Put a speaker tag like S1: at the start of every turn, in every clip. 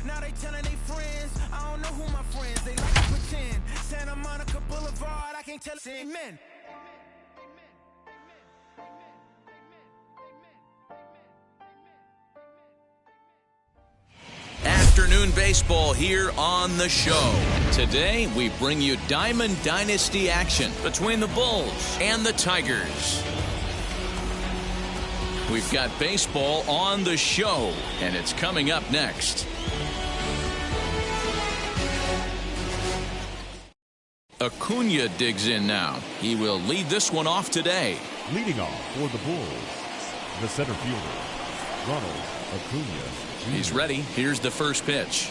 S1: Now they telling they friends, I don't know who my friends, they like to pretend. Santa Monica Boulevard, I can't tell it's amen.
S2: Afternoon baseball here on the show. Today, we bring you Diamond Dynasty action between the Bulls and the Tigers. We've got baseball on the show, and it's coming up next. Acuna digs in now. He will lead this one off today.
S3: Leading off for the Bulls, the center fielder, Ronald Acuna.
S2: He's ready. Here's the first pitch.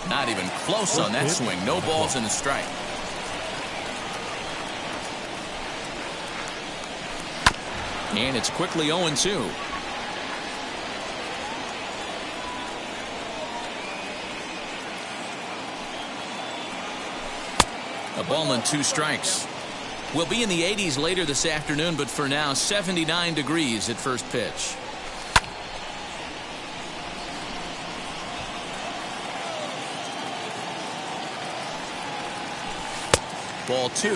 S2: Not even close on that swing. No balls in the strike. And it's quickly 0-2. A ball and 2 strikes. We'll be in the 80s later this afternoon, but for now, 79 degrees at first pitch. Ball 2.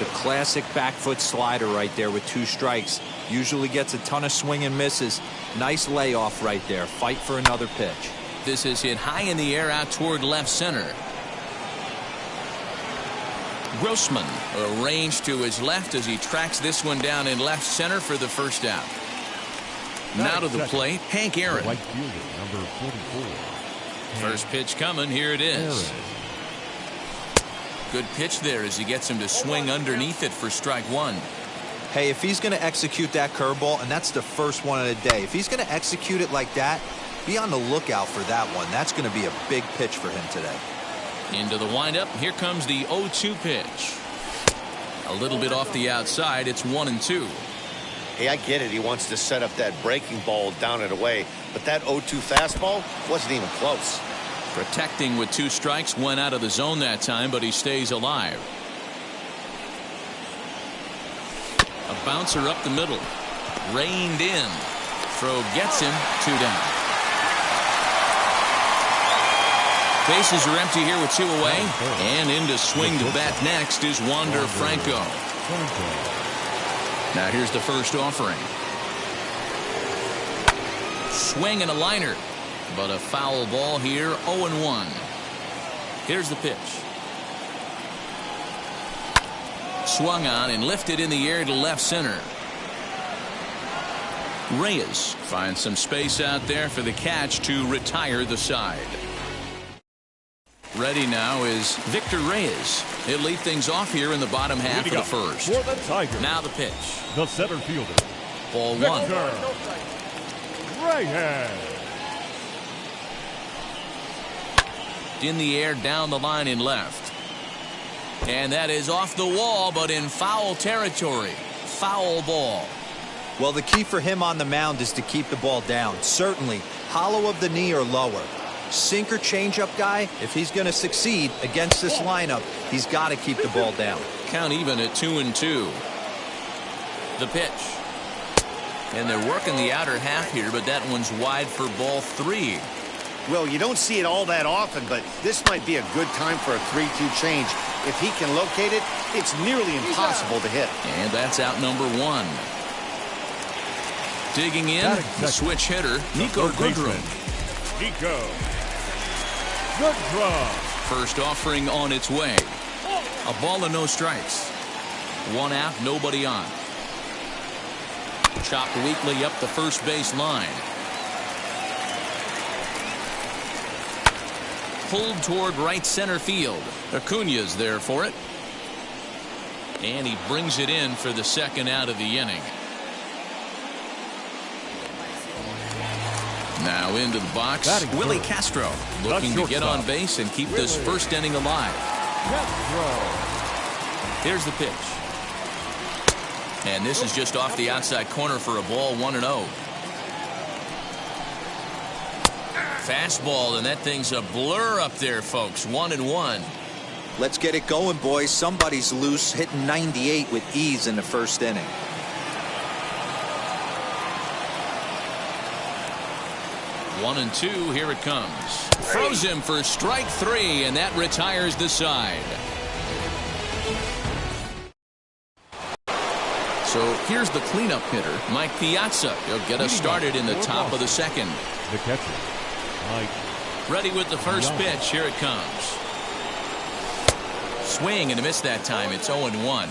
S4: The classic back foot slider right there with 2 strikes. Usually gets a ton of swing and misses. Nice layoff right there. Fight for another pitch.
S2: This is hit high in the air out toward left center. Grossman arranged to his left as he tracks this one down in left center for the first out. Now to the plate, Hank Aaron.
S3: Right fielder, number 44.
S2: First pitch coming. Here it is. Good pitch there as he gets him to swing underneath it for strike 1.
S4: Hey, if he's going to execute that curveball, and that's the first one of the day, if he's going to execute it like that, be on the lookout for that one. That's going to be a big pitch for him today.
S2: Into the windup. Here comes the 0-2 pitch. A little bit off the outside. It's 1-2.
S5: Hey, I get it. He wants to set up that breaking ball down and away, but that 0-2 fastball wasn't even close.
S2: Protecting with 2 strikes, went out of the zone that time, but he stays alive. A bouncer up the middle. Reined in. Throw gets him. 2 down. Bases are empty here with 2 away. And in to swing the bat next is Wander Franco. Now here's the first offering. Swing and a liner. But a foul ball here, 0-1. Here's the pitch. Swung on and lifted in the air to left center. Reyes finds some space out there for the catch to retire the side. Ready now is Victor Reyes. He'll lead things off here in the bottom half of the first.
S3: For the Tigers,
S2: now the pitch.
S3: the center fielder,
S2: Ball 1.
S3: Reyes.
S2: In the air down the line in left. And that is off the wall, but in foul territory. Foul ball.
S4: Well, the key for him on the mound is to keep the ball down. Certainly, hollow of the knee or lower. Sinker changeup guy, if he's going to succeed against this lineup, he's got to keep the ball down.
S2: Count even at 2-2. The pitch. And they're working the outer half here, but that one's wide for ball 3.
S5: Well, you don't see it all that often, but this might be a good time for a 3-2 change. If he can locate it, it's nearly impossible to hit.
S2: And that's out number 1. Digging in, the switch hitter, Nico Goodrum.
S3: Nico Goodrum.
S2: First offering on its way. A ball and no strikes. 1 out, nobody on. Chopped weakly up the first base line. Pulled toward right center field. Acuna's there for it. And he brings it in for the second out of the inning. Now into the box, Willie Castro looking to get on base and keep this first inning alive. Here's the pitch. And this is just off the outside corner for a ball, 1-0. Fastball, and that thing's a blur up there, folks. 1-1.
S4: Let's get it going, boys. Somebody's loose, hitting 98 with ease in the first inning.
S2: 1-2. Here it comes. Throws him for strike 3, and that retires the side. So here's the cleanup hitter, Mike Piazza. He'll get us started in the top of the second.
S3: The catcher, Mike.
S2: Ready with the first pitch. Here it comes. Swing and a miss that time. It's 0-1.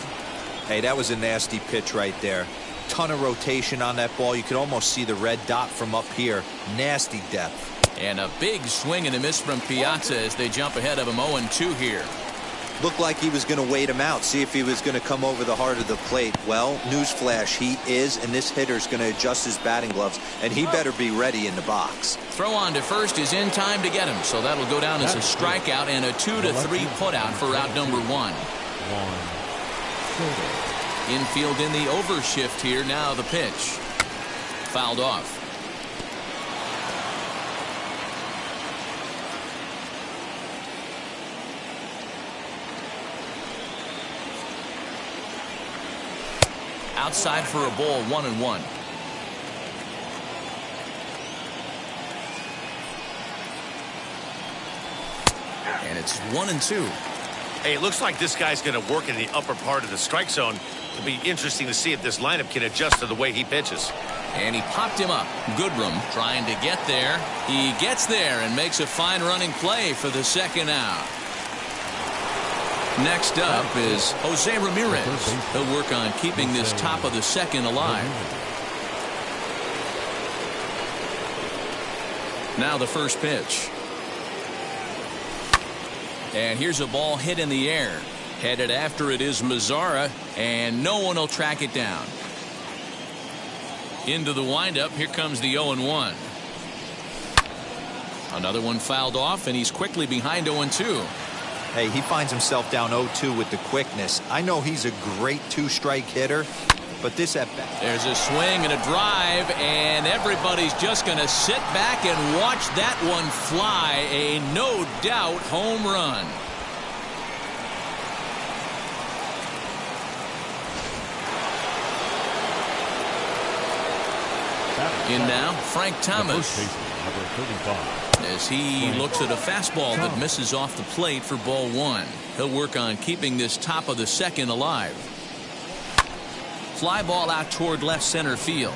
S4: Hey, that was a nasty pitch right there. Ton of rotation on that ball. You could almost see the red dot from up here. Nasty depth.
S2: And a big swing and a miss from Piazza as they jump ahead of him 0-2 here.
S4: Looked like he was going to wait him out, see if he was going to come over the heart of the plate. Well, newsflash, he is, and this hitter's going to adjust his batting gloves, and he better be ready in the box.
S2: Throw on to first is in time to get him, so that'll go down as a strikeout and a 2-3 putout for out number 1. Infield in the overshift here. Now the pitch. Fouled off. Outside for a ball, 1-1. And it's 1-2.
S5: Hey, it looks like this guy's going to work in the upper part of the strike zone. It'll be interesting to see if this lineup can adjust to the way he pitches.
S2: And he popped him up. Goodrum trying to get there. He gets there and makes a fine running play for the second out. Next up is Jose Ramirez. He'll work on keeping this top of the second alive. Now the first pitch. And here's a ball hit in the air. Headed after it is Mazzara, and no one will track it down. Into the windup. Here comes the 0-1. Another one fouled off, and he's quickly behind 0-2.
S4: Hey, he finds himself down 0-2 with the quickness. I know he's a great two-strike hitter, but this at bat.
S2: There's a swing and a drive, and everybody's just going to sit back and watch that one fly. A no-doubt home run. In now, Frank Thomas.
S3: Number 35.
S2: As he looks at a fastball that misses off the plate for ball 1. He'll work on keeping this top of the second alive. Fly ball out toward left center field.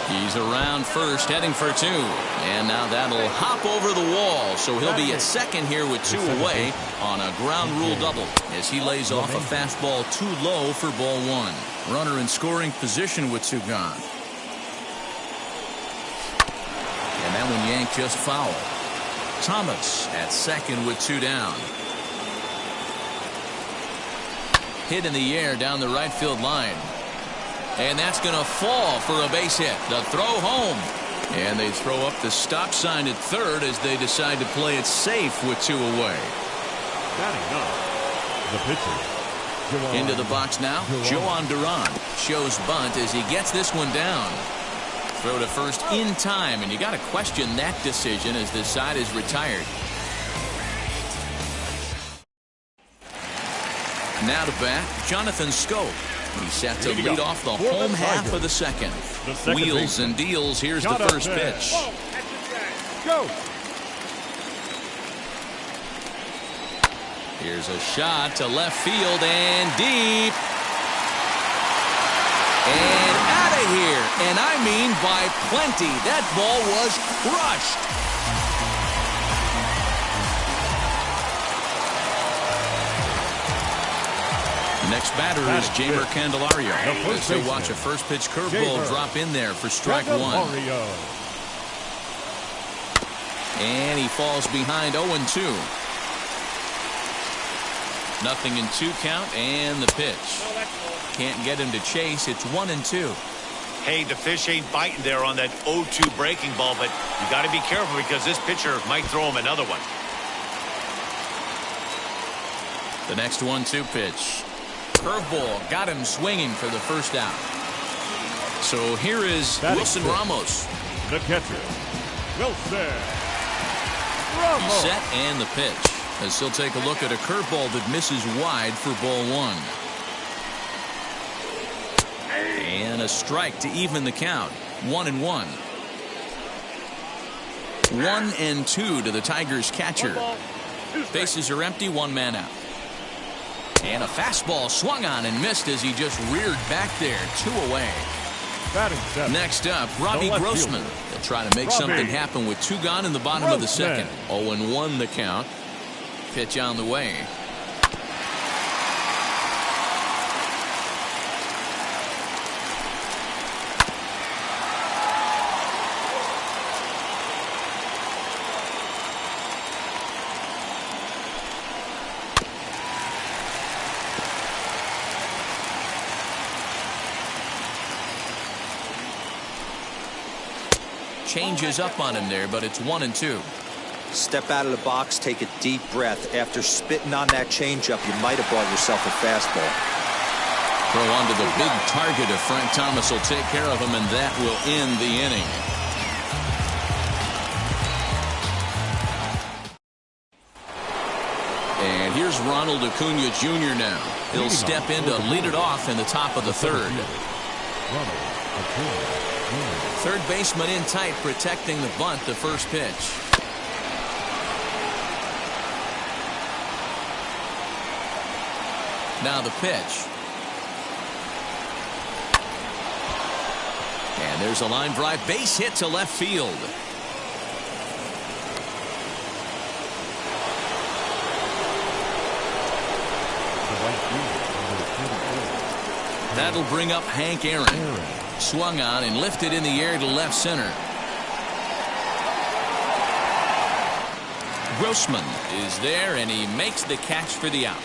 S2: He's around first, heading for 2. And now that'll hop over the wall. So he'll be at second here with 2 away on a ground rule double as he lays off a fastball too low for ball 1. Runner in scoring position with 2 gone. And that one yanked just foul. Thomas at second with 2 down. Hit in the air down the right field line. And that's going to fall for a base hit. The throw home. And they throw up the stop sign at third as they decide to play it safe with 2 away.
S3: Batting up, the pitcher.
S2: Into the box now. Joan Duran shows bunt as he gets this one down. Throw to first in time, and you got to question that decision as the side is retired. Now to bat, Jonathan Scope. He's set to lead off the home half of the second. Wheels and deals. Here's the first pitch.
S3: Go.
S2: Here's a shot to left field and deep. And out of here. And I mean by plenty. That ball was crushed. Next batter is Jamer Candelario. As he'll watch a first pitch curveball drop in there for strike 1. And he falls behind 0-2. Nothing in 2 count, and the pitch. Can't get him to chase. It's 1-2.
S5: Hey, the fish ain't biting there on that 0-2 breaking ball, but you got to be careful because this pitcher might throw him another one.
S2: The next 1-2 pitch. Curveball got him swinging for the first out. So here is Wilson Ramos.
S3: The catcher, Wilson Ramos.
S2: He's set and the pitch. As he'll take a look at a curveball that misses wide for ball 1. And a strike to even the count. 1-1. 1-2 to the Tigers catcher. Bases are empty, one man out. And a fastball swung on and missed as he just reared back there. 2 away. Next up, Robbie Grossman. They'll try to make something happen with 2 gone in the bottom of the second. 0-1 the count. Pitch on the way. Changes up on him there, but it's 1-2.
S4: Step out of the box, take a deep breath. After spitting on that changeup, you might have bought yourself a fastball.
S2: Throw onto the big target if Frank Thomas will take care of him, and that will end the inning. And here's Ronald Acuna Jr. now. He'll step in to lead it off in the top of the third. Third baseman in tight, protecting the bunt, the first pitch. Now the pitch. And there's a line drive, base hit to left field. That'll bring up Hank Aaron. Swung on and lifted in the air to left center. Grossman is there, and he makes the catch for the out.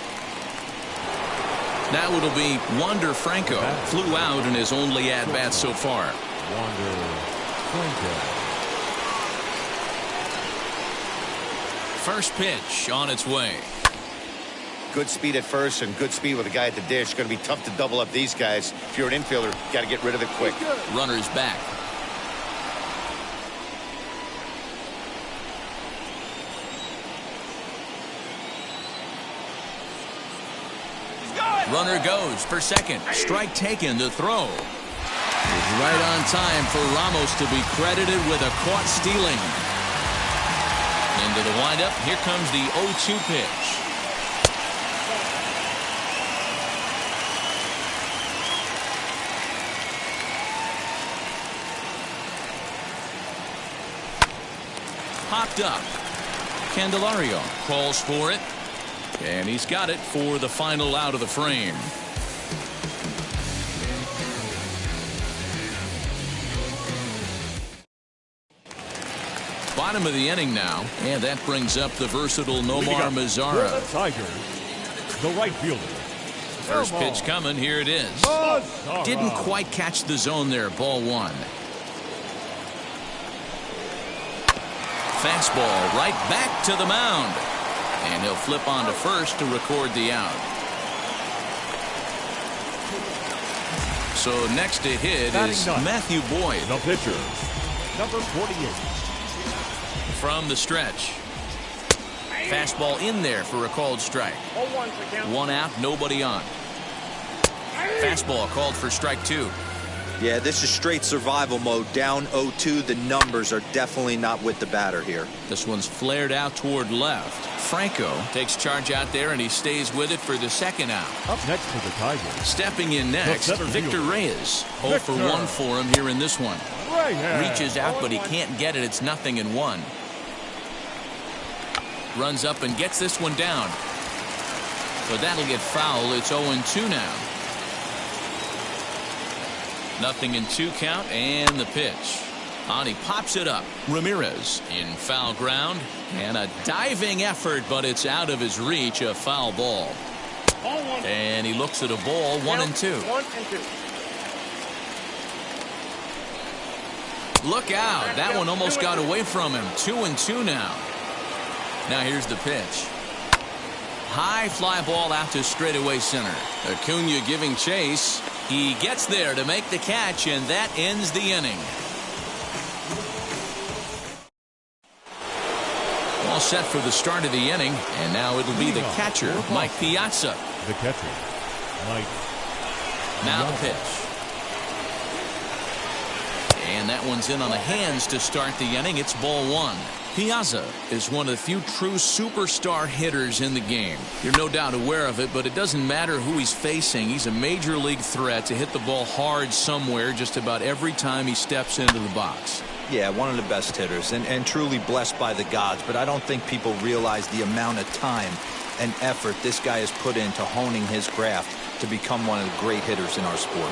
S2: Now it'll be Wander Franco. Flew out in his only at-bat so far.
S3: Wander Franco.
S2: First pitch on its way.
S5: Good speed at first and good speed with a guy at the dish. Going to be tough to double up these guys. If you're an infielder, got to get rid of it quick.
S2: Runner's back. Runner goes for second. Strike taken, the throw. Is right on time for Ramos to be credited with a caught stealing. Into the windup. Here comes the 0-2 pitch. Popped up. Candelario calls for it. And he's got it for the final out of the frame. Bottom of the inning now. And that brings up the versatile Nomar Mazara.
S3: Tigers, the right fielder.
S2: First pitch coming. Here it is. Didn't quite catch the zone there. Ball 1. Fastball right back to the mound. And he'll flip on to first to record the out. So next to hit is Matthew Boyd.
S3: The pitcher, number 48.
S2: From the stretch. Fastball in there for a called strike. 1 out, nobody on. Fastball called for strike 2.
S4: Yeah, this is straight survival mode. Down 0-2. The numbers are definitely not with the batter here.
S2: This one's flared out toward left. Franco takes charge out there, and he stays with it for the second out.
S3: Up next for the Tigers.
S2: Stepping in next, Victor Reyes. 0 for 1 for him here in this one. Reaches out, but he can't get it. It's 0-1. Runs up and gets this one down. But that'll get foul. It's 0-2 now. 0-2 count, and the pitch. On he pops it up. Ramirez in foul ground, and a diving effort, but it's out of his reach. A foul ball. And he looks at a ball. 1-2. Look out. That one almost got away from him. 2-2 now. Now here's the pitch. High fly ball out to straightaway center. Acuna giving chase. He gets there to make the catch, and that ends the inning. All set for the start of the inning, and now it'll be the catcher, Mike Piazza.
S3: The catcher, Mike.
S2: Now the pitch. And that one's in on the hands to start the inning. It's ball one. Piazza is one of the few true superstar hitters in the game. You're no doubt aware of it, but it doesn't matter who he's facing. He's a major league threat to hit the ball hard somewhere just about every time he steps into the box.
S4: Yeah, one of the best hitters and truly blessed by the gods, but I don't think people realize the amount of time and effort this guy has put into honing his craft to become one of the great hitters in our sport.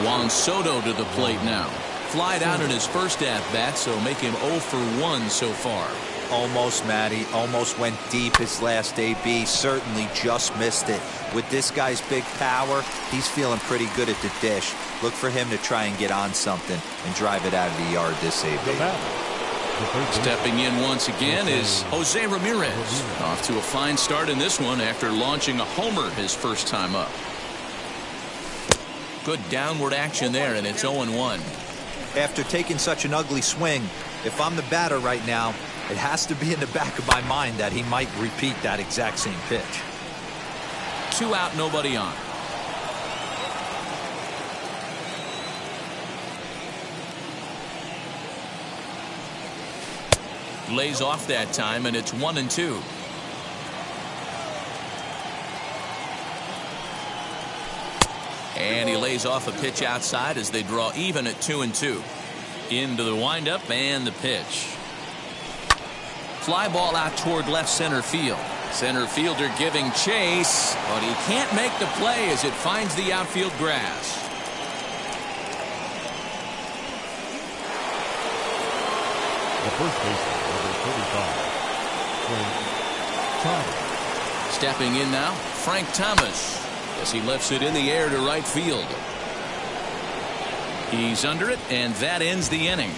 S2: Juan Soto to the plate now. Flied out in his first at-bat, so make him 0 for 1 so far.
S4: Almost, Matty. Almost went deep his last AB. Certainly just missed it. With this guy's big power, he's feeling pretty good at the dish. Look for him to try and get on something and drive it out of the yard this AB.
S2: Stepping in once again is Jose Ramirez. Off to a fine start in this one after launching a homer his first time up. Good downward action there, and it's 0-1.
S4: After taking such an ugly swing, if I'm the batter right now, it has to be in the back of my mind that he might repeat that exact same pitch.
S2: 2 out, nobody on. Lays off that time, and it's 1-2. And he lays off a pitch outside as they draw even at 2-2. Into the windup and the pitch. Fly ball out toward left center field. Center fielder giving chase, but he can't make the play as it finds the outfield grass.
S3: The first baseman, number 35, Frank Thomas.
S2: Stepping in now, Frank Thomas, as he lifts it in the air to right field. He's under it, and that ends the inning.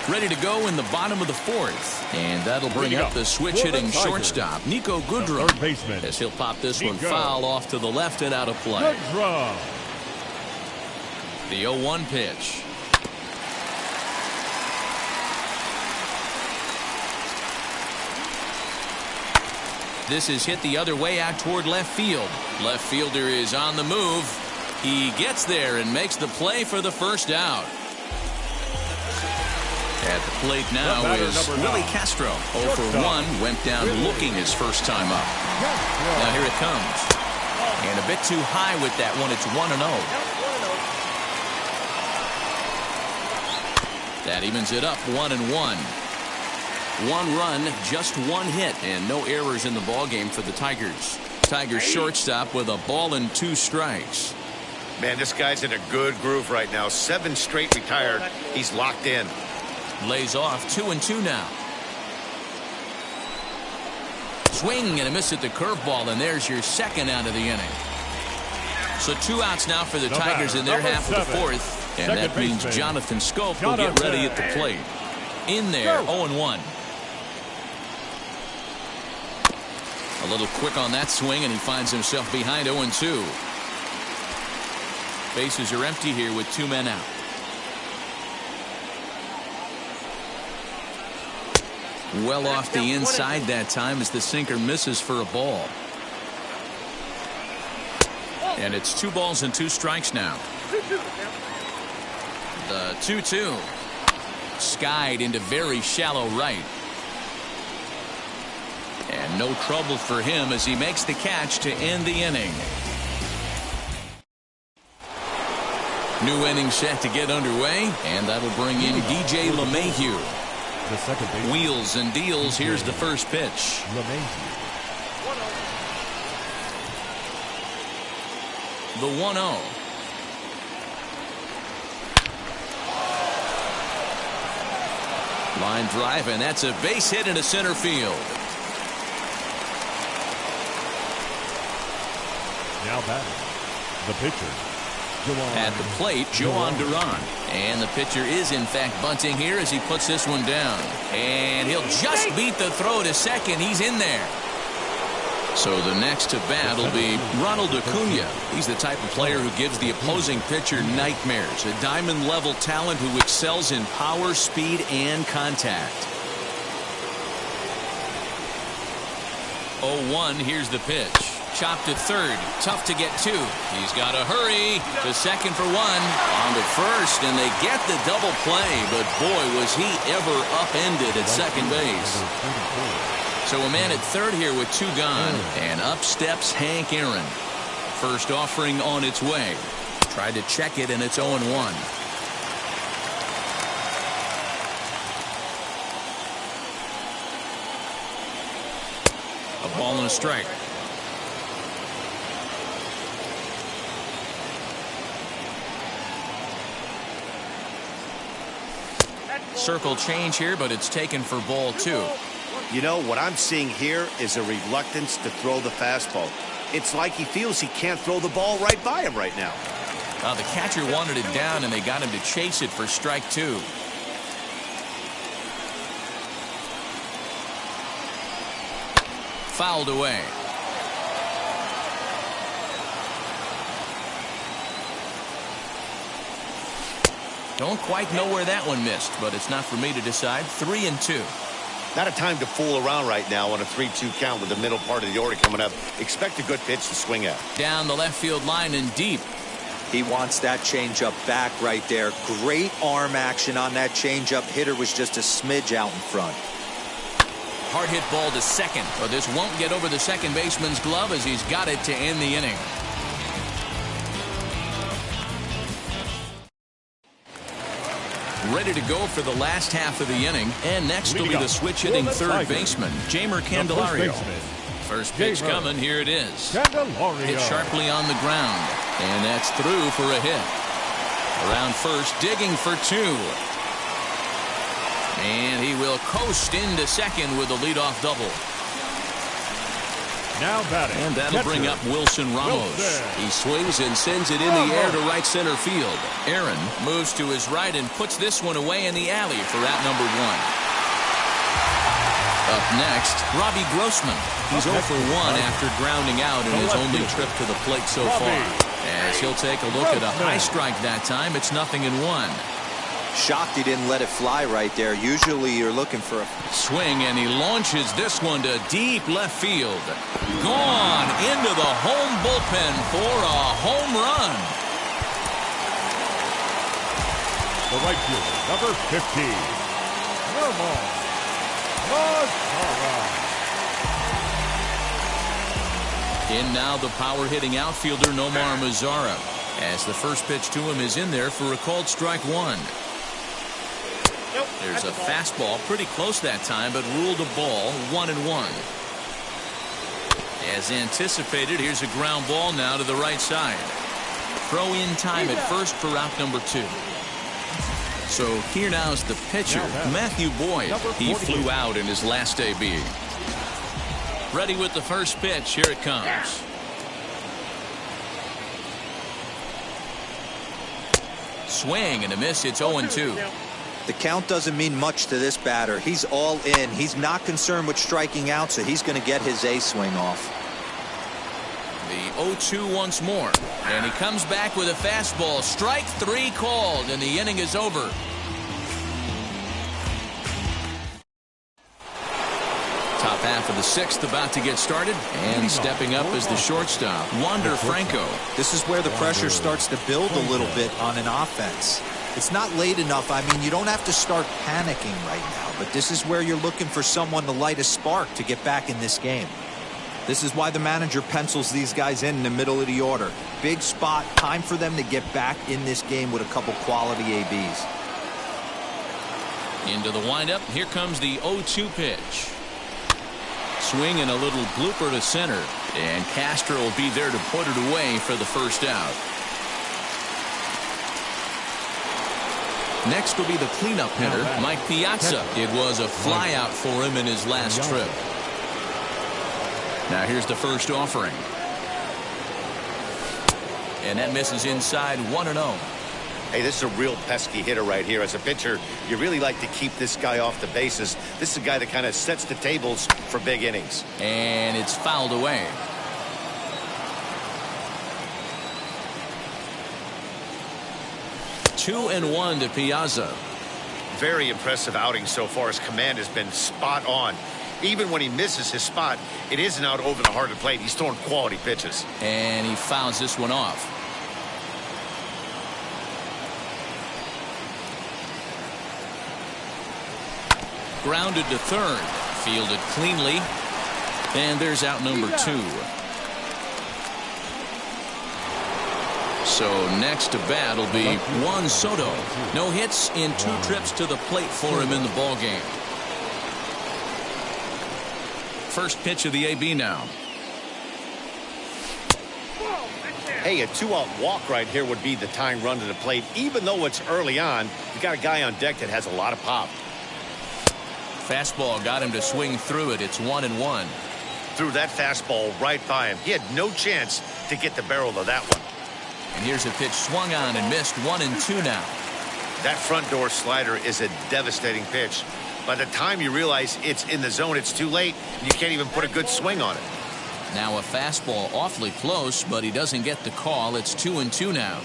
S2: Ready to go in the bottom of the fourth, and that'll bring up the switch-hitting shortstop, Nico Goodrum, as he'll pop this one foul off to the left and out of play. The 0-1 pitch. This is hit the other way out toward left field. Left fielder is on the move. He gets there and makes the play for the first out. At the plate now is Willie Castro. 0 for 1, went down looking his first time up. Now here it comes. And a bit too high with that one. It's 1-0. That evens it up 1-1. 1 run, just 1 hit, and no errors in the ballgame for the Tigers. Tigers shortstop with a ball and 2 strikes.
S5: Man, this guy's in a good groove right now. 7 straight retired. He's locked in.
S2: Lays off 2-2 now. Swing and a miss at the curveball, and there's your second out of the inning. So 2 outs now for the Tigers in their half of the fourth, and that means Jonathan Scope will get ready at the plate. In there, 0-1. A little quick on that swing, and he finds himself behind 0-2. Bases are empty here with 2 men out. Well off the inside that time as the sinker misses for a ball. And it's 2 balls and 2 strikes now. The 2-2. Skied into very shallow right. And no trouble for him as he makes the catch to end the inning. New inning set to get underway, and that'll bring in DJ LeMahieu.
S3: The second baseman.
S2: Wheels and deals. Here's the first pitch. The 1-0. Line drive, and that's a base hit into center field.
S3: Now batting, the pitcher,
S2: At the plate, Joan Duran. And the pitcher is, in fact, bunting here as he puts this one down. And he'll just beat the throw to second. He's in there. So the next to bat will be Ronald Acuna. He's the type of player who gives the opposing pitcher nightmares. A diamond-level talent who excels in power, speed, and contact. 0-1, here's the pitch. chopped to third. Tough to get to. He's got to hurry to second for one. On to first, and they get the double play. But boy, was he ever upended at second base. So a man at third here with two gone. And up steps Hank Aaron. First offering on its way. Tried to check it, and it's 0-1. A ball and a strike. Circle change here, but it's taken for ball 2.
S5: You know, what I'm seeing here is a reluctance to throw the fastball. It's like he feels he can't throw the ball right by him right now.
S2: The catcher wanted it down, and they got him to chase it for strike 2. Fouled away. Don't quite know where that one missed, but it's not for me to decide. 3-2.
S5: Not a time to fool around right now on a 3-2 count with the middle part of the order coming up. Expect a good pitch to swing at.
S2: Down the left field line and deep.
S4: He wants that changeup back right there. Great arm action on that changeup. Hitter was just a smidge out in front.
S2: Hard hit ball to second, but this won't get over the second baseman's glove as he's got it to end the inning. Ready to go for the last half of the inning, and next will be the switch hitting third baseman, Jamer Candelario. First pitch coming, here it is. Hit sharply on the ground, and that's through for a hit. Around first, digging for 2. And he will coast into second with a leadoff double.
S3: Now batting.
S2: And that'll bring up Wilson Ramos. He swings and sends it in the air to right center field. Aaron moves to his right and puts this one away in the alley for out number 1. Up next, Robbie Grossman. He's 0 for 1 after grounding out in his only trip to the plate so far. As he'll take a look at a high strike that time, it's 0-1.
S4: Shocked he didn't let it fly right there. Usually you're looking for a
S2: swing, and he launches this one to deep left field. Gone into the home bullpen for a home run.
S3: The right fielder, number 15, Nomar Mazara.
S2: In now the power-hitting outfielder Nomar Mazara, as the first pitch to him is in there for a called strike 1. There's a fastball pretty close that time, but ruled a ball. 1-1. As anticipated, here's a ground ball now to the right side. Throw in time at first for out number 2. So here now is the pitcher, Matthew Boyd. He flew out in his last AB. Ready with the first pitch. Here it comes. Swing and a miss. It's 0-2.
S4: The count doesn't mean much to this batter. He's all in. He's not concerned with striking out, so he's going to get his A swing off.
S2: The 0-2 once more. And he comes back with a fastball. Strike 3 called, and the inning is over. Top half of the 6th about to get started. And stepping up is the shortstop, Wander Franco.
S4: This is where the pressure starts to build a little bit on an offense. It's not late enough. I mean, you don't have to start panicking right now, but this is where you're looking for someone to light a spark to get back in this game. This is why the manager pencils these guys in the middle of the order. Big spot, time for them to get back in this game with a couple quality ABs.
S2: Into the windup, here comes the 0-2 pitch. Swing and a little blooper to center, and Castro will be there to put it away for the first out. Next will be the cleanup hitter, Mike Piazza. It was a fly out for him in his last trip. Now here's the first offering. And that misses inside. 1-0.
S5: Hey, this is a real pesky hitter right here. As a pitcher, you really like to keep this guy off the bases. This is a guy that kind of sets the tables for big innings.
S2: And it's fouled away. Two and 1 to Piazza.
S5: Very impressive outing so far. His command has been spot on. Even when he misses his spot, it isn't out over the heart of the plate. He's throwing quality pitches.
S2: And he fouls this one off. Grounded to third. Fielded cleanly. And there's out number 2. So next to bat will be Juan Soto. No hits in 2 trips to the plate for him in the ballgame. First pitch of the AB now.
S5: Hey, a 2-out walk right here would be the tying run to the plate. Even though it's early on, you got a guy on deck that has a lot of pop.
S2: Fastball got him to swing through it. It's 1-1.
S5: Threw that fastball right by him. He had no chance to get the barrel of that one.
S2: And here's a pitch swung on and missed. 1-2 now.
S5: That front door slider is a devastating pitch. By the time you realize it's in the zone, it's too late. You can't even put a good swing on it.
S2: Now a fastball awfully close, but he doesn't get the call. It's 2-2 now.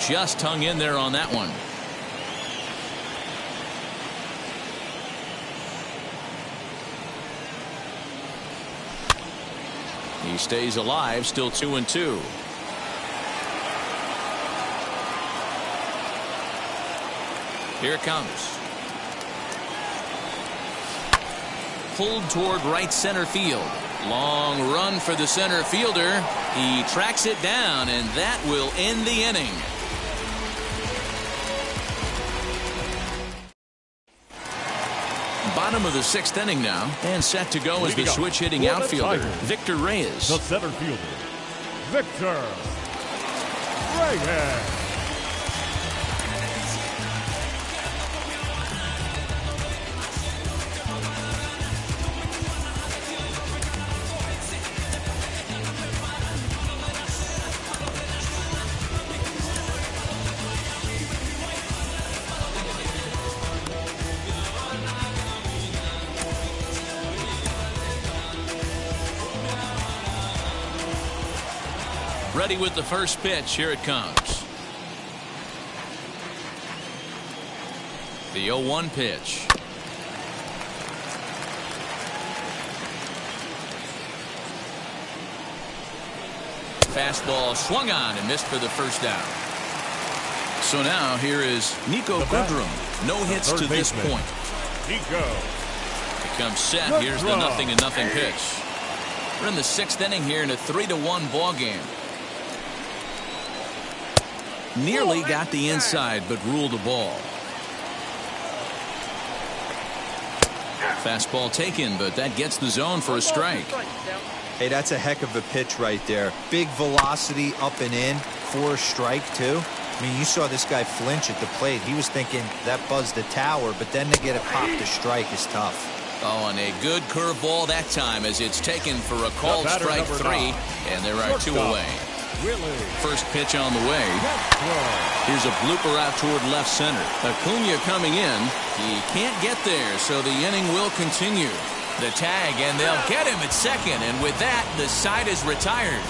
S2: Just hung in there on that one. He stays alive, still 2-2. Here it comes. Pulled toward right center field. Long run for the center fielder. He tracks it down, and that will end the inning. Bottom of the 6th inning now, and set to go is the switch hitting outfielder, Victor Reyes.
S3: The center fielder, Victor Reyes.
S2: Ready with the first pitch. Here it comes. The 0-1 pitch. Fastball swung on and missed for the first down. So now here is Nico Goodrum. No hits to this point.
S3: Nico.
S2: He comes set. Here's the 0-0 pitch. We're in the 6th inning here in a 3-1 ball game. Nearly got the inside, but ruled a ball. Fastball taken, but that gets the zone for a strike.
S4: Hey, that's a heck of a pitch right there. Big velocity up and in for a strike, too. I mean, you saw this guy flinch at the plate. He was thinking that buzzed the tower, but then to get it popped to strike is tough.
S2: Oh, and a good curveball that time as it's taken for a called strike 3, and there are 2 away. First pitch on the way. Here's a blooper out toward left center. Acuna coming in. He can't get there, so the inning will continue. The tag, and they'll get him at second, and with that, the side is retired.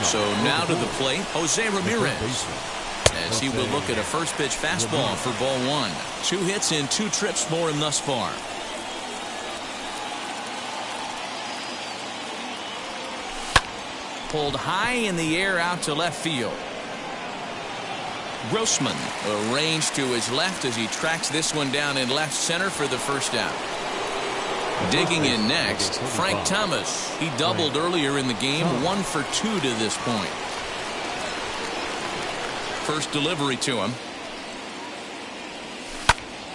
S2: So now to the plate, Jose Ramirez, as he will look at a first pitch fastball for ball 1. 2 hits in 2 trips for him thus far. Pulled high in the air out to left field. Grossman arranged to his left as he tracks this one down in left center for the first down. Digging in next, Frank Thomas. He doubled earlier in the game, 1 for 2 to this point. First delivery to him.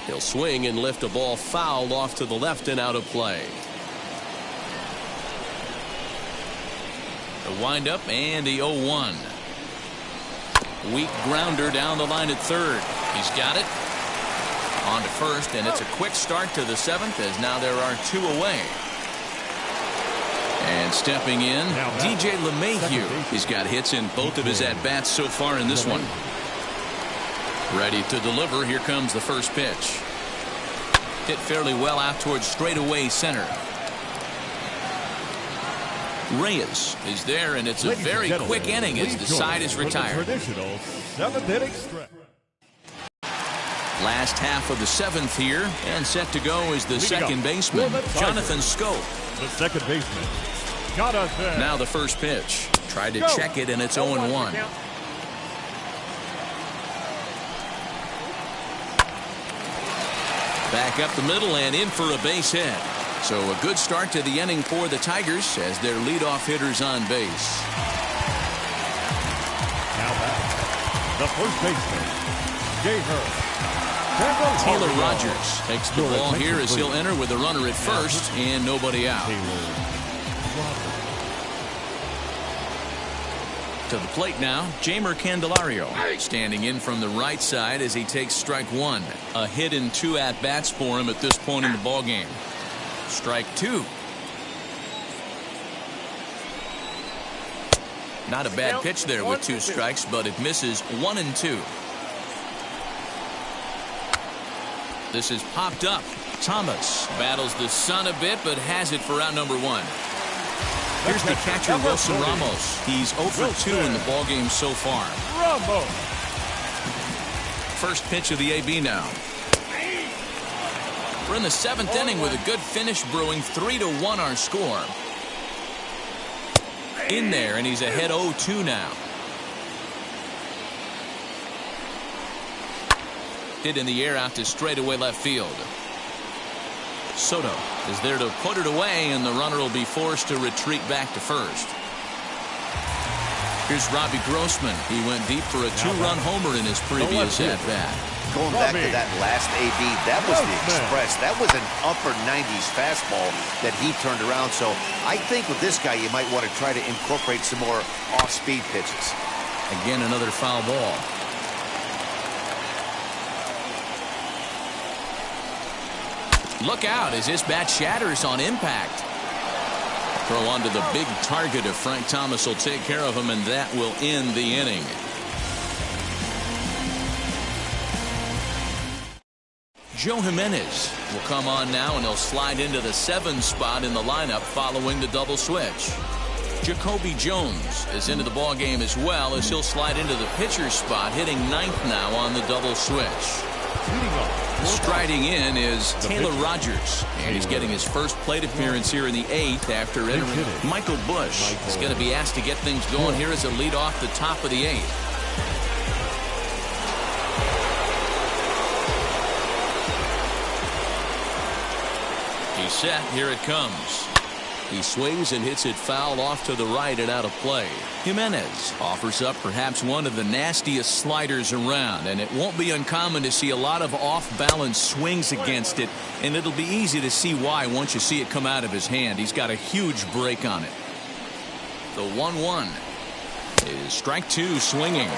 S2: He'll swing and lift a ball foul off to the left and out of play. The windup and the 0-1. Weak grounder down the line at third. He's got it. On to first, and it's a quick start to the 7th as now there are 2 away. And stepping in, DJ LeMahieu. He's got hits in both of his at-bats so far in this one. Ready to deliver. Here comes the first pitch. Hit fairly well out towards straightaway center. Reyes is there, and it's a
S3: Ladies and
S2: very
S3: gentlemen,
S2: quick inning as
S3: please
S2: the
S3: join
S2: side
S3: us
S2: is
S3: for the
S2: retired.
S3: Traditional 7th-inning stretch.
S2: Last half of the 7th here, and set to go is the second baseman, Jonathan Scope.
S3: The second baseman, Jonathan.
S2: Now the first pitch. Tried to check it, and it's 0-1. Back up the middle and in for a base hit. So a good start to the inning for the Tigers as their leadoff hitter's on base.
S3: Now back, the first baseman, Jay Hurst.
S2: Taylor Rogers takes the ball here as he'll enter with a runner at first and nobody out. To the plate now, Jeimer Candelario standing in from the right side as he takes strike one. A hit and 2 at-bats for him at this point in the ballgame. Strike 2. Not a bad pitch there with 2 strikes, but it misses 1 and 2. This is popped up. Thomas battles the sun a bit, but has it for out number 1. Here's the catcher, Wilson Ramos. He's 0 for 2 in the ballgame so far.
S3: Ramos.
S2: First pitch of the AB now. We're in the 7th inning with a good finish brewing. 3-1 our score. In there, and he's ahead 0-2 now. Hit in the air out to straightaway left field. Soto is there to put it away, and the runner will be forced to retreat back to first. Here's Robbie Grossman. He went deep for a 2-run homer in his previous at-bat.
S5: Going back to that last AB, that was the express. That was an upper 90s fastball that he turned around. So I think with this guy, you might want to try to incorporate some more off-speed pitches.
S2: Again, another foul ball. Look out as this bat shatters on impact. Throw onto the big target if Frank Thomas will take care of him, and that will end the inning. Joe Jimenez will come on now, and he'll slide into the 7 spot in the lineup following the double switch. Jacoby Jones is into the ballgame as well as he'll slide into the pitcher spot, hitting 9th now on the double switch. Striding in is Taylor Rogers, and he's getting his first plate appearance here in the 8th after entering. Michael Bush is going to be asked to get things going here as a lead off the top of the 8th. He's set. Here it comes. He swings and hits it foul off to the right and out of play. Jimenez offers up perhaps one of the nastiest sliders around, and it won't be uncommon to see a lot of off-balance swings against it, and it'll be easy to see why once you see it come out of his hand. He's got a huge break on it. The 1-1 is strike 2 swinging.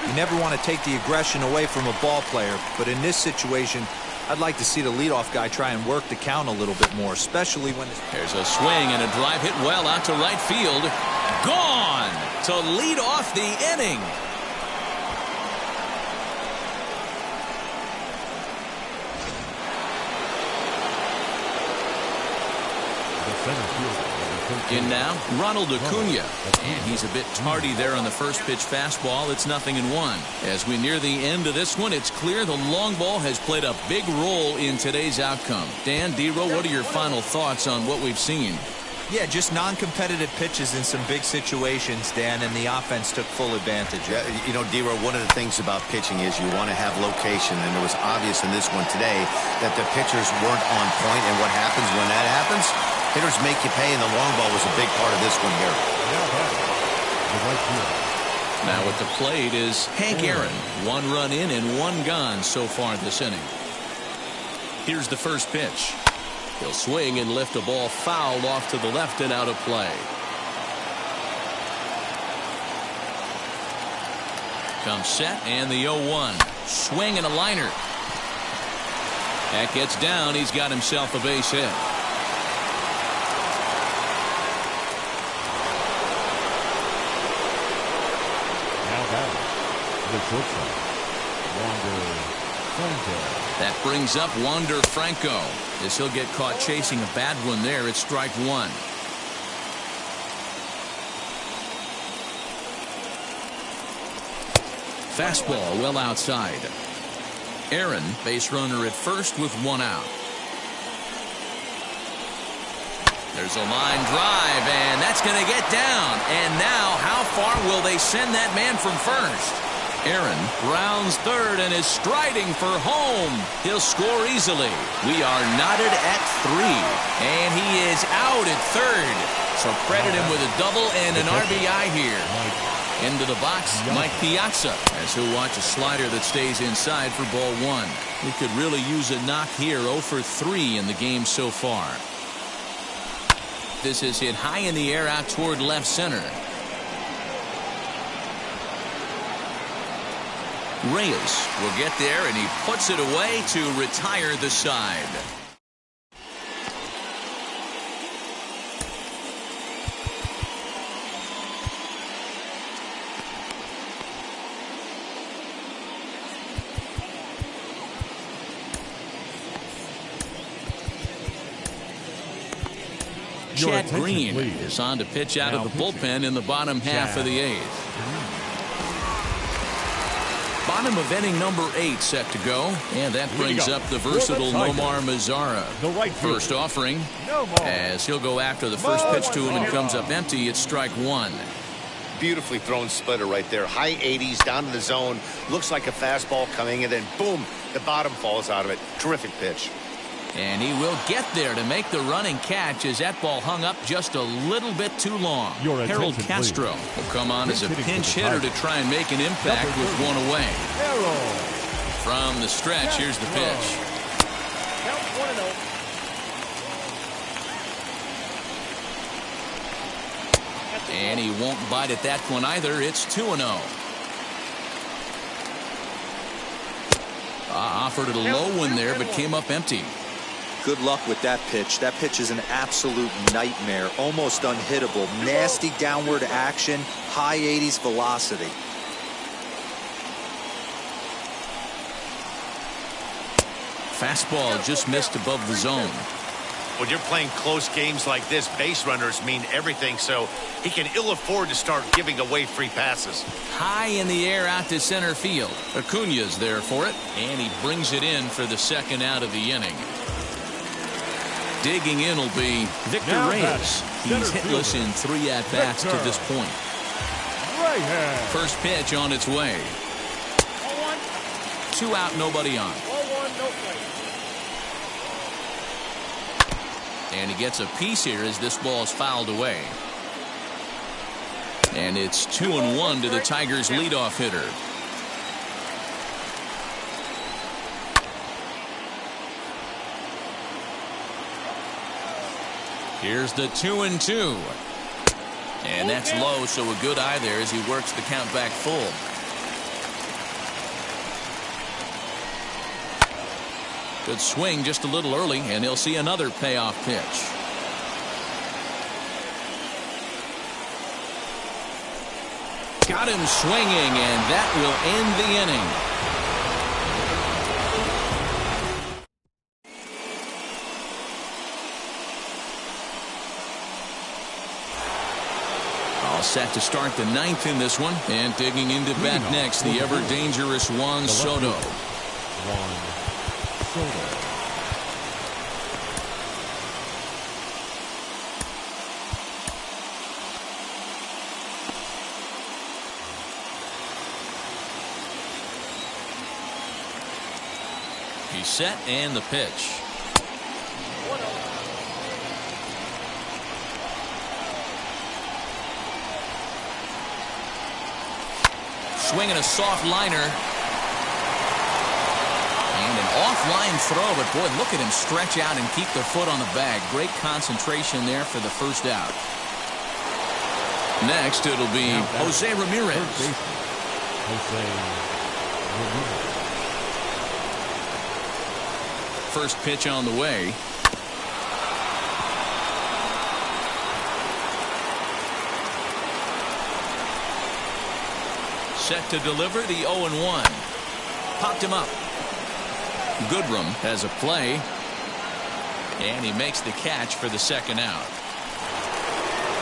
S4: You never want to take the aggression away from a ball player, but in this situation, I'd like to see the leadoff guy try and work the count a little bit more, especially when
S2: there's a swing and a drive hit well out to right field. Gone to lead off the inning. In now, Ronald Acuna, and he's a bit tardy there on the first pitch fastball. It's 0-1. As we near the end of this one, it's clear the long ball has played a big role in today's outcome. Dan, D-Row, what are your final thoughts on what we've seen?
S4: Yeah, just non-competitive pitches in some big situations, Dan, and the offense took full advantage.
S5: Yeah, you know, D-Row, one of the things about pitching is you want to have location, and it was obvious in this one today that the pitchers weren't on point, and what happens when that happens? Hitters make you pay, and the long ball was a big part of this one here.
S2: Now at the plate is Hank Aaron. 1 run in and 1 gone so far this inning. Here's the first pitch. He'll swing and lift a ball fouled off to the left and out of play. Comes set and the 0-1. Swing and a liner. That gets down. He's got himself a base hit. That brings up Wander Franco as he'll get caught chasing a bad one there at strike 1. Fastball well outside. Aaron, base runner at first with 1 out. There's a line drive, and that's going to get down. And now, how far will they send that man from first? Aaron rounds third and is striding for home. He'll score easily. We are knotted at 3, and he is out at third. So credit him with a double and an RBI here. Into the box, Mike Piazza, as he'll watch a slider that stays inside for ball 1. He could really use a knock here. 0 for 3 in the game so far. This is hit high in the air out toward left center. Reyes will get there, and he puts it away to retire the side. Chad Green is on to pitch out of the bullpen in the bottom half of the 8th. Bottom of inning number 8 set to go, and that brings up the versatile Nomar Mazara. First offering, as he'll go after the first pitch to him and comes up empty. It's strike 1.
S5: Beautifully thrown splitter right there. High 80s down in the zone. Looks like a fastball coming, and then boom, the bottom falls out of it. Terrific pitch.
S2: And he will get there to make the running catch as that ball hung up just a little bit too long. Harold Castro will come on as a pinch hitter to try and make an impact with 1 away. From the stretch, here's the pitch. And he won't bite at that one either. It's 2-0. Offered it a low one there, but came up empty.
S4: Good luck with that pitch. That pitch is an absolute nightmare. Almost unhittable. Nasty downward action. High 80s velocity.
S2: Fastball just missed above the zone.
S5: When you're playing close games like this, base runners mean everything, so he can ill afford to start giving away free passes.
S2: High in the air out to center field. Acuna's there for it, and he brings it in for the second out of the inning. Digging in will be Victor Reyes. He's hitless in 3 at-bats to this point. First pitch on its way. 2 out, nobody on. And he gets a piece here as this ball is fouled away. And it's 2-1 to the Tigers' leadoff hitter. Here's the 2-2. And that's low, so a good eye there as he works the count back full. Good swing just a little early, and he'll see another payoff pitch. Got him swinging, and that will end the inning. All set to start the 9th in this one, and digging into bat next, the ever-dangerous Juan Soto. He's set, and the pitch. Swinging a soft liner. And an offline throw, but boy, look at him stretch out and keep the foot on the bag. Great concentration there for the first out. Next, it'll be Jose Ramirez. First pitch on the way. Set to deliver the 0-1. Popped him up. Goodrum has a play. And he makes the catch for the second out.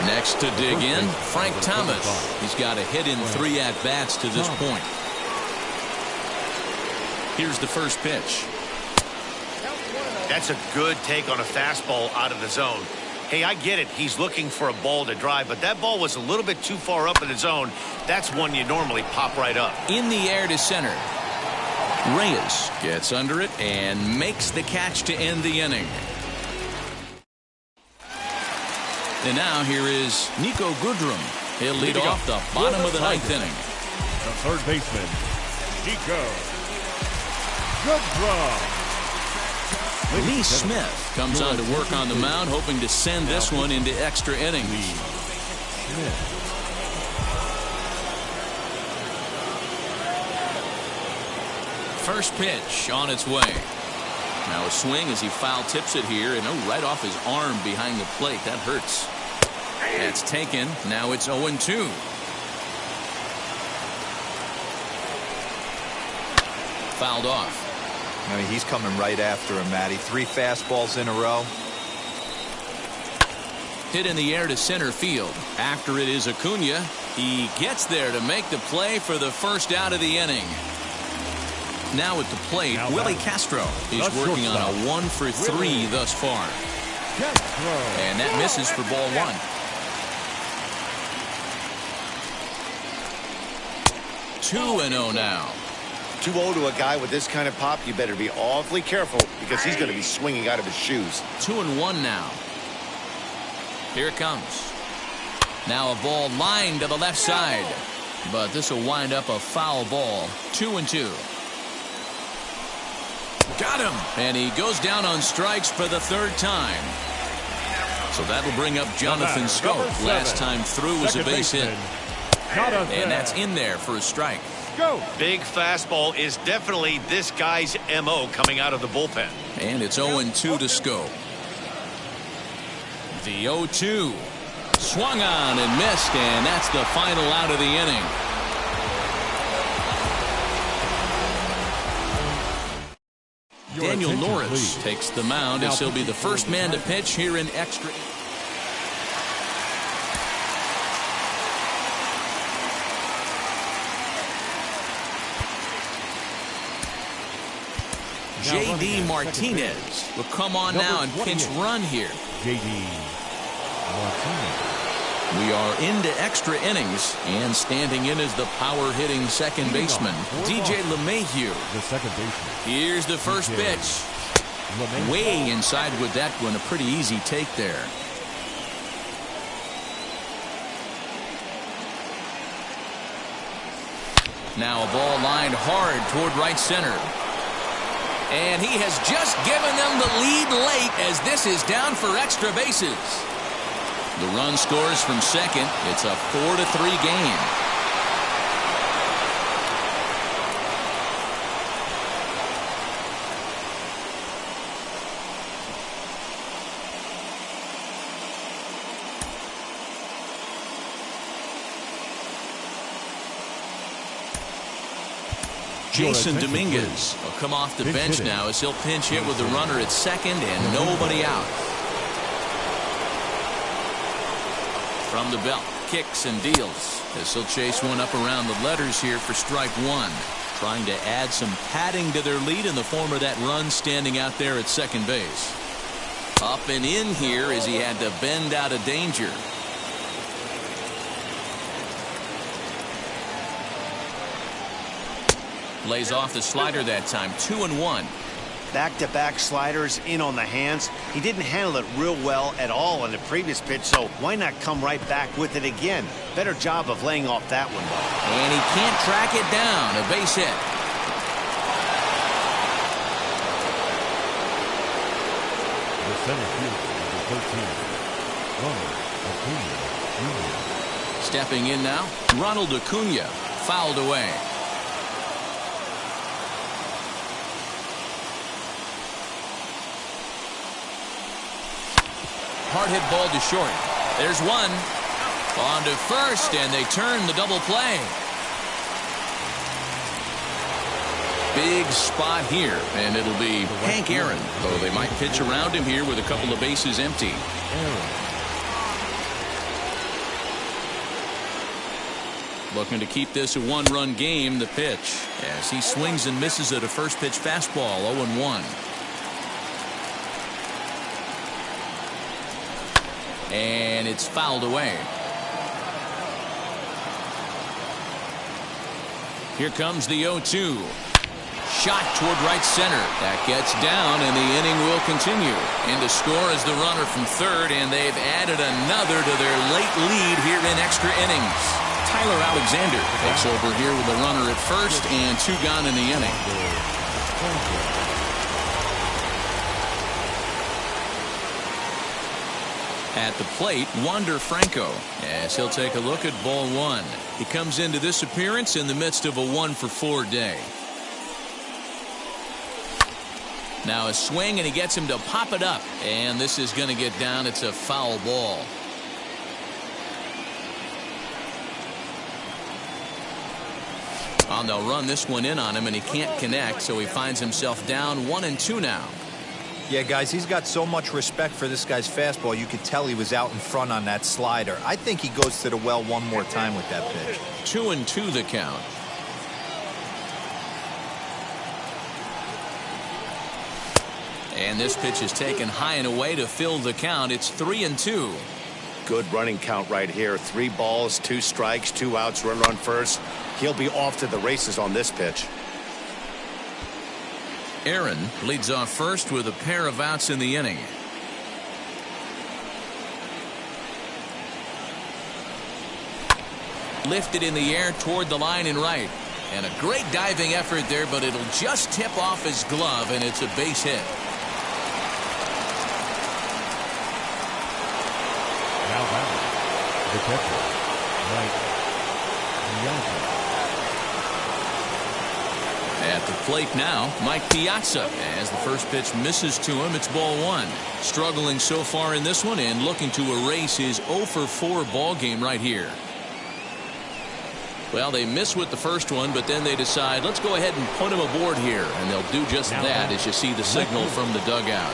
S2: Next to dig in, Frank Thomas. He's got a hit in 3 at-bats to this point. Here's the first pitch.
S5: That's a good take on a fastball out of the zone. Hey, I get it. He's looking for a ball to drive, but that ball was a little bit too far up in the zone. That's one you normally pop right up.
S2: In the air to center. Reyes gets under it and makes the catch to end the inning. And now here is Nico Goodrum. He'll lead off the bottom of the ninth inning.
S3: The third baseman, Nico Goodrum.
S2: Lee Smith comes on to work on the mound, hoping to send this one into extra innings. First pitch on its way. Now a swing as he foul tips it here, and right off his arm behind the plate. That hurts. That's taken. Now it's 0-2. Fouled off.
S4: I mean, he's coming right after him, Matty. 3 fastballs in a row.
S2: Hit in the air to center field. After it is Acuna. He gets there to make the play for the first out of the inning. Now at the plate, Willie Castro. He's working on a 1-for-3 thus far. And that misses for ball 1. Two and 0 now.
S5: 2-0 to a guy with this kind of pop, you better be awfully careful because he's going to be swinging out of his shoes.
S2: 2-1 now. Here it comes. Now a ball lined to the left side. But this will wind up a foul ball. 2-2. Got him. And he goes down on strikes for the third time. So that'll bring up Jonathan Scope. Last time through was a base hit. And that's in there for a strike.
S5: Big fastball is definitely this guy's MO coming out of the bullpen.
S2: And it's 0-2 to Scope. The 0-2. Swung on and missed, and that's the final out of the inning. Daniel Norris takes the mound as he'll be the first man to pitch here in extra. J.D. Martinez will come on now and pinch run here.
S3: J.D. Martinez.
S2: We are into extra innings, and standing in is the power-hitting second baseman, DJ LeMahieu.
S3: The second baseman.
S2: Here's the first pitch. Way inside with that one, a pretty easy take there. Now a ball lined hard toward right center. And he has just given them the lead late as this is down for extra bases. The run scores from second. It's a 4-3 game. Jason Dominguez will come off the bench now as he'll pinch hit with the runner at second and nobody out. From the belt, kicks and deals as he'll chase one up around the letters here for strike 1. Trying to add some padding to their lead in the form of that run standing out there at second base. Up and in here as he had to bend out of danger. Lays off the slider that time. 2-1.
S5: Back-to-back sliders in on the hands. He didn't handle it real well at all in the previous pitch, so why not come right back with it again? Better job of laying off that one, though.
S2: And he can't track it down. A base hit.
S3: The center fielder, number 13, Ronald Acuna Jr.
S2: Stepping in now, Ronald Acuna. Fouled away. Hard hit ball to short. There's one. On to first, and they turn the double play. Big spot here, and it'll be Hank Aaron, though they might pitch around him here with a couple of bases empty. Looking to keep this a one-run game. The pitch as he swings and misses at a first pitch fastball. 0-1. And it's fouled away. Here comes the 0-2. Shot toward right center. That gets down, and the inning will continue. In to score is the runner from third, and they've added another to their late lead here in extra innings. Tyler Alexander takes over here with a runner at first and 2 gone in the inning. At the plate, Wander Franco, as he'll take a look at ball 1. He comes into this appearance in the midst of a 1-for-4 day. Now a swing, and he gets him to pop it up. And this is going to get down. It's a foul ball. And they'll run this one in on him, and he can't connect, so he finds himself down 1-2 now.
S4: Yeah, guys, he's got so much respect for this guy's fastball. You could tell he was out in front on that slider. I think he goes to the well one more time with that pitch.
S2: 2-2 the count. And this pitch is taken high and away to fill the count. It's 3-2.
S5: Good running count right here. 3 balls, 2 strikes, 2 outs, run first. He'll be off to the races on this pitch.
S2: Aaron leads off first with a pair of outs in the inning. Lifted in the air toward the line and right. And a great diving effort there, but it'll just tip off his glove, and it's a base hit.
S3: Now batting, the catcher, Mike Piazza.
S2: At the plate now, Mike Piazza. As the first pitch misses to him, it's ball 1. Struggling so far in this one and looking to erase his 0-for-4 ball game right here. Well, they miss with the first one, but then they decide, let's go ahead and put him aboard here. And they'll do just that as you see the signal from the dugout.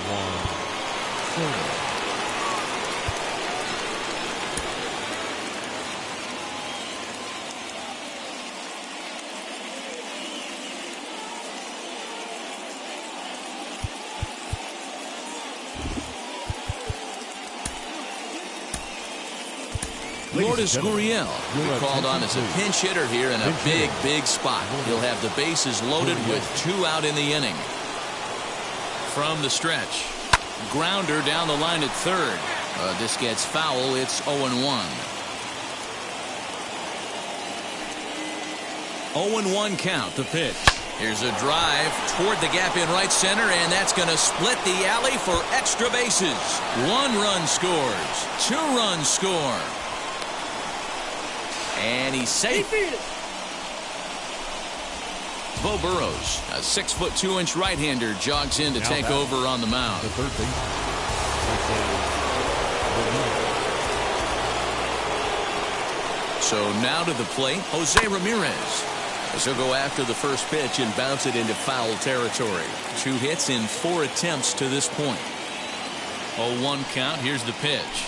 S2: Lourdes Gurriel called on as a pinch hitter here in a big spot. He'll have the bases loaded with 2 out in the inning. From the stretch, grounder down the line at third. This gets foul. It's 0-1. 0-1 count. The pitch. Here's a drive toward the gap in right center, and that's going to split the alley for extra bases. 1 run scores. 2 runs score. And he's safe. Bo Burrows, a 6'2" right-hander, jogs in to take over on the mound.
S3: The third base.
S2: So now to the plate, Jose Ramirez. As he'll go after the first pitch and bounce it into foul territory. 2 hits in 4 attempts to this point. 0-1 count. Here's the pitch.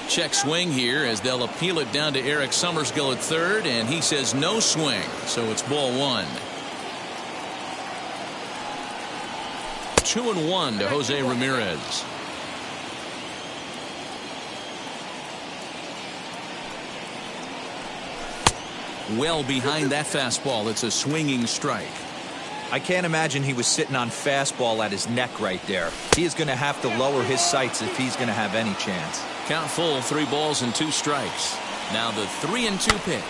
S2: Check swing here as they'll appeal it down to Eric Summersgill at third, and he says no swing, so it's ball 1. 2-1 to Jose Ramirez. Well behind that fastball. It's a swinging strike.
S4: I can't imagine he was sitting on fastball at his neck right there. He is going to have to lower his sights if he's going to have any chance.
S2: Count full, 3 balls and 2 strikes. Now the 3-2 pitch.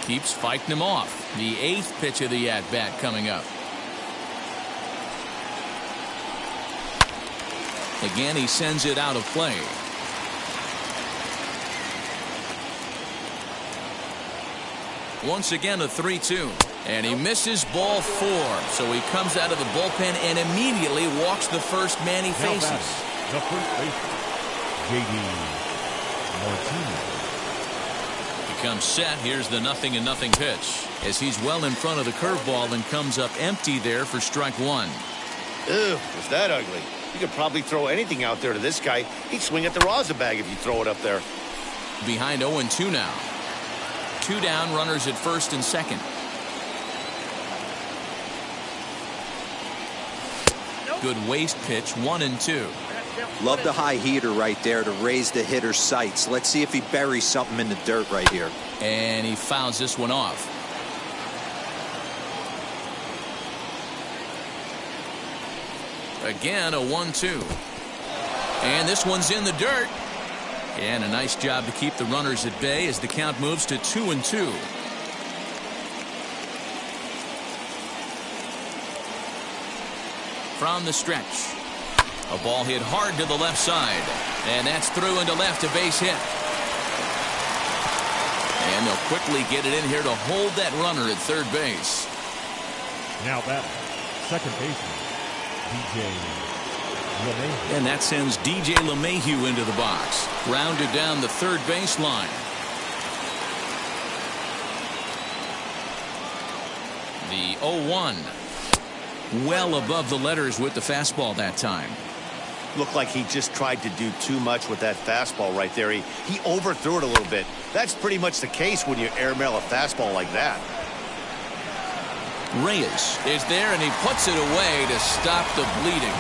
S2: Keeps fighting him off. The 8th pitch of the at-bat coming up. Again, he sends it out of play. Once again, a 3-2. And he misses ball 4. So he comes out of the bullpen and immediately walks the first man he faces.
S3: The first baseman, J.D. Martinez.
S2: He comes set. Here's the 0-0 pitch as he's well in front of the curveball and comes up empty there for strike one.
S5: Ew, was that ugly? You could probably throw anything out there to this guy. He'd swing at the rosin bag if you throw it up there.
S2: Behind 0-2 now. 2 down, runners at first and second. Good waste pitch, 1-2.
S4: Love the high heater right there to raise the hitter's sights. Let's see if he buries something in the dirt right here.
S2: And he fouls this one off. Again, a 1-2. And this one's in the dirt. And a nice job to keep the runners at bay as the count moves to 2-2. From the stretch. A ball hit hard to the left side. And that's through into left, a base hit. And they'll quickly get it in here to hold that runner at third base.
S3: Now batting, second baseman, DJ LeMahieu.
S2: And that sends DJ LeMahieu into the box. Grounded down the third baseline. The 0-1. Well above the letters with the fastball that time.
S5: Looked like he just tried to do too much with that fastball right there. He overthrew it a little bit. That's pretty much the case when you airmail a fastball like that.
S2: Reyes is there, and he puts it away to stop the bleeding.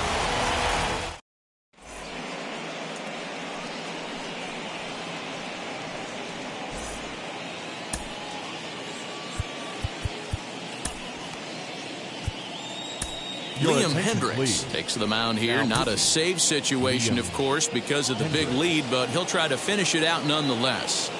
S2: Liam Hendricks takes the mound here. Not a save situation, of course, because of the big lead, but he'll try to finish it out nonetheless.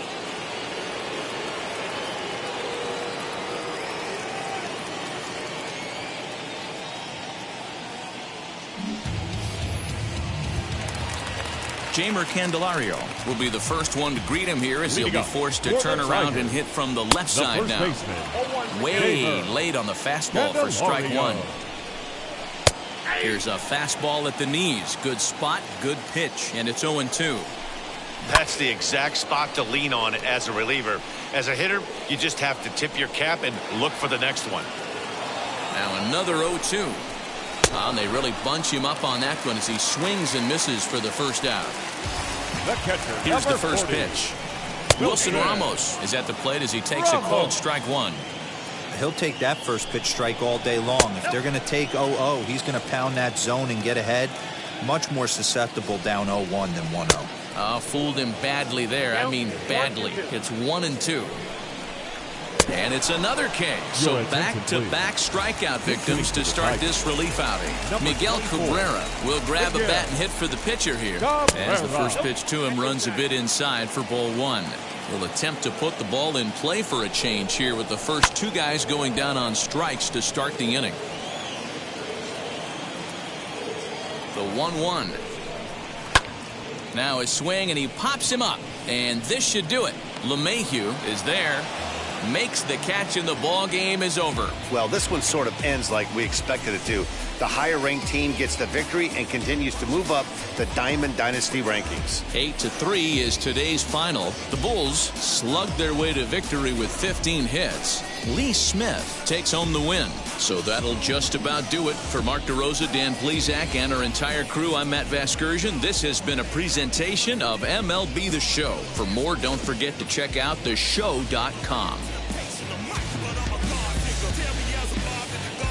S2: Jeimer Candelario will be the first one to greet him here as he'll be forced to turn around and hit from the left side now. Way late on the fastball for strike one. Here's a fastball at the knees. Good spot, good pitch, and it's 0-2.
S5: That's the exact spot to lean on as a reliever. As a hitter, you just have to tip your cap and look for the next one.
S2: Now another 0-2. And they really bunch him up on that one as he swings and misses for the first out. Here's the first pitch. Wilson Ramos is at the plate as he takes a called strike one.
S4: He'll take that first pitch strike all day long. If they're going to take 0-0, he's going to pound that zone and get ahead. Much more susceptible down 0-1 than 1-0.
S2: Fooled him badly there. I mean badly. It's 1-2. And it's another K. So back-to-back strikeout victims to start this relief outing. Miguel Cabrera will grab a bat and hit for the pitcher here. As the first pitch to him runs a bit inside for ball one. Will attempt to put the ball in play for a change here with the first two guys going down on strikes to start the inning. The 1-1. Now a swing and he pops him up. And this should do it. LeMahieu is there. Makes the catch and the ball game is over.
S5: Well, this one sort of ends like we expected it to. The higher ranked team gets the victory and continues to move up the Diamond Dynasty rankings.
S2: 8-3 is today's final. The Bulls slugged their way to victory with 15 hits. Lee Smith takes home the win. So that'll just about do it. For Mark DeRosa, Dan Plesac, and our entire crew, I'm Matt Vasgersian. This has been a presentation of MLB The Show. For more, don't forget to check out theshow.com.